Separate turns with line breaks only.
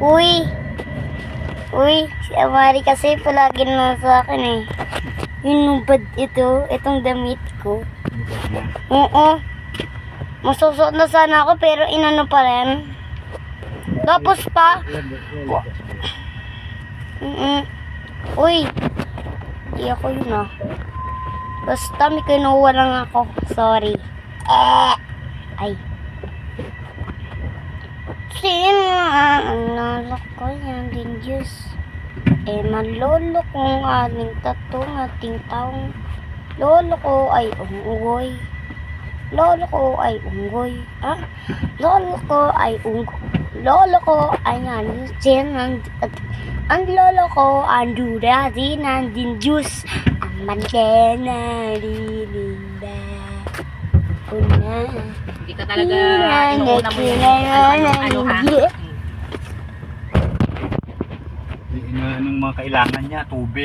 Uy! Uy, si Amari kasi palagi na sa akin eh. Hinubad itong damit ko. Oo. Masusot na sana ako pero inano pa rin. Tapos pa. Uy, di ako yun ah. Basta may kinuha lang ako. Sorry. Ay. Sino ang lolo ko yan din Diyos? Nalolo kong aling tatong ating taong. Lolo ko ay unggoy. Lolo ko ay unggoy. Lolo ko ay unggoy. Lolo ko ay nandiyan. Ang lolo ko ang dura din nandin Diyos. Ang mandena lilinda. Una.
Hindi ka talaga inuuna mo yung
Yung mga kailangan niya, tubig.